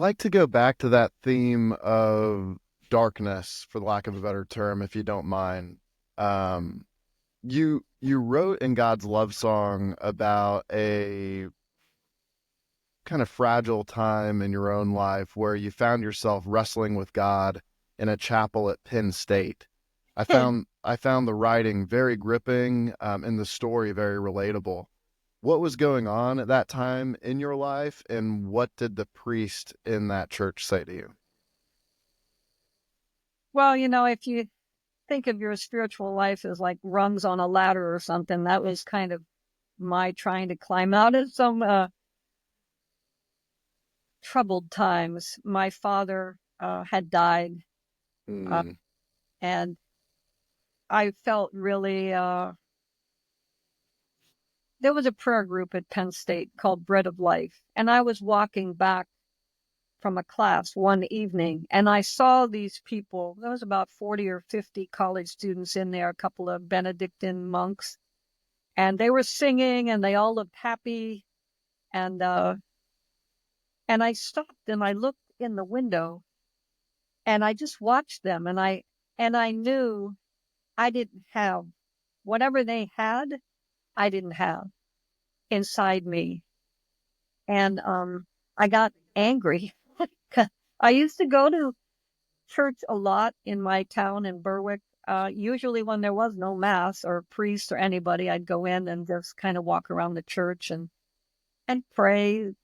like to go back to that theme of darkness, for the lack of a better term, if you don't mind. Um, you wrote in God's Love Song about a kind of fragile time in your own life where you found yourself wrestling with God in a chapel at Penn State. I found the writing very gripping, and the story very relatable. What was going on at that time in your life, and what did the priest in that church say to you? Well, if you think of your spiritual life as like rungs on a ladder or something, that was kind of my trying to climb out of some troubled times. My father had died, uh, Mm, and I felt really. There was a prayer group at Penn State called Bread of Life, and I was walking back from a class one evening, and I saw these people. There was about 40 or 50 college students in there, a couple of Benedictine monks, and they were singing, and they all looked happy. And I stopped and I looked in the window and I just watched them, and I knew I didn't have whatever they had. I didn't have inside me, and I got angry. I used to go to church a lot in my town in Berwick. Usually when there was no mass or priest or anybody, I'd go in and just kind of walk around the church and pray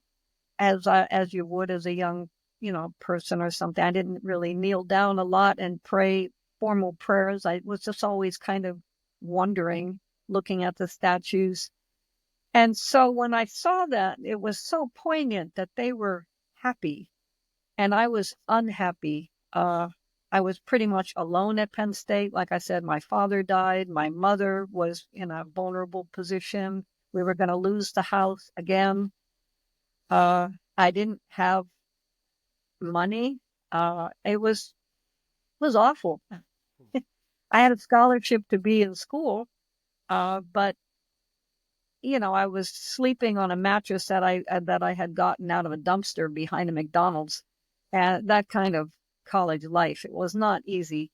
as you would as a young, person or something. I didn't really kneel down a lot and pray formal prayers. I was just always kind of wondering, looking at the statues. And so when I saw that, it was so poignant that they were happy and I was unhappy. I was pretty much alone at Penn State. Like I said, my father died. My mother was in a vulnerable position. We were going to lose the house again. Uh, I didn't have money. It was awful. I had a scholarship to be in school, but I was sleeping on a mattress that I had gotten out of a dumpster behind a McDonald's, and that kind of college life. It was not easy,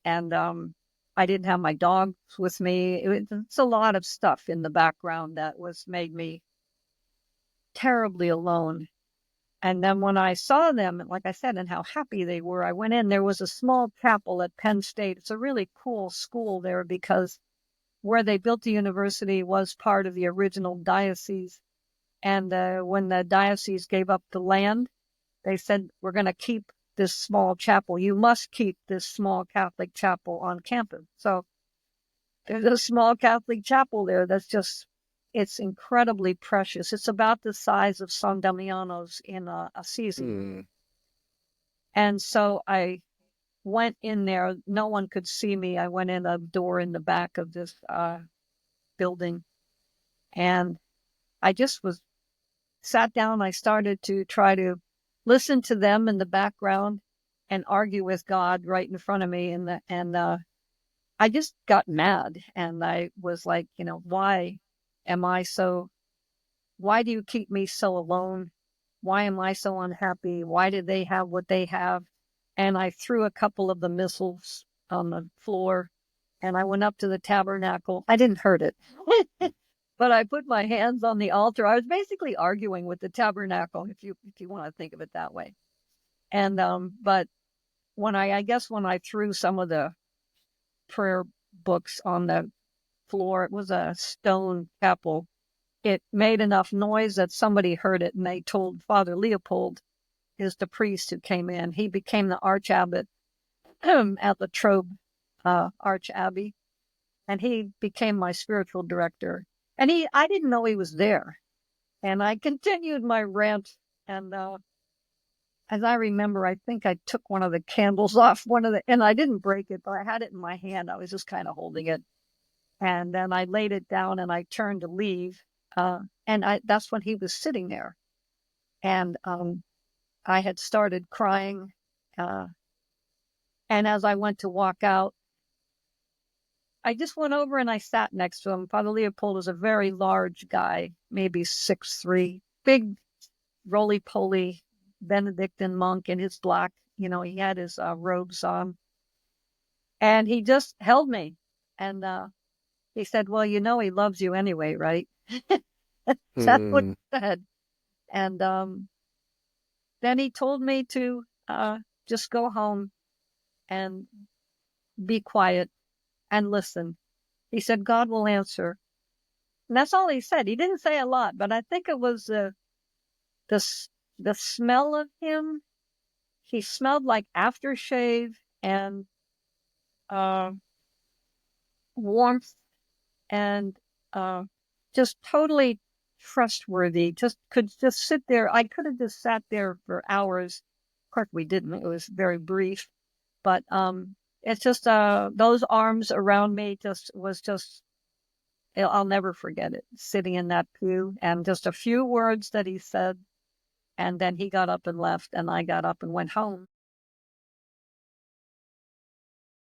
and I didn't have my dogs with me. It's a lot of stuff in the background that was made me terribly alone. And then when I saw them, like I said, and how happy they were, I went in. There was a small chapel at Penn State. It's a really cool school there because where they built the university was part of the original diocese. And when the diocese gave up the land, they said, we're going to keep this small chapel. You must keep this small Catholic chapel on campus. So there's a small Catholic chapel there it's incredibly precious. It's about the size of San Damiano's in Assisi. mm, And so I went in there. No one could see me. I went in a door in the back of this building, and I just was sat down. I started to try to listen to them in the background and argue with God right in front of me. And I just got mad, and I was like, am I so? Why do you keep me so alone? Why am I so unhappy? Why did they have what they have? And I threw a couple of the missiles on the floor, and I went up to the tabernacle. I didn't hurt it, but I put my hands on the altar. I was basically arguing with the tabernacle, if you want to think of it that way. And but I guess when I threw some of the prayer books on the floor, it was a stone chapel. It made enough noise that somebody heard it, and they told Father Leopold, is the priest who came in. He became the archabbot at the Trobe Arch Abbey, and he became my spiritual director. And I didn't know he was there. And I continued my rant. And as I remember, I think I took one of the candles off and I didn't break it, but I had it in my hand. I was just kind of holding it. And then I laid it down and I turned to leave. That's when he was sitting there. And I had started crying. Uh, and as I went to walk out, I just went over and I sat next to him. Father Leopold was a very large guy, maybe 6'3", big, roly poly, Benedictine monk in his black, he had his robes on. And he just held me. And he said, well, he loves you anyway, right? That's what Hmm. he said. And then he told me to just go home and be quiet and listen. He said, God will answer. And that's all he said. He didn't say a lot, but I think it was the, the smell of him. He smelled like aftershave and uh, warmth and just totally trustworthy. Just could just sit there. I could have just sat there for hours. Of course, we didn't. It was very brief, but it's just those arms around me I'll never forget it. Sitting in that pew and just a few words that he said, and then he got up and left, and I got up and went home.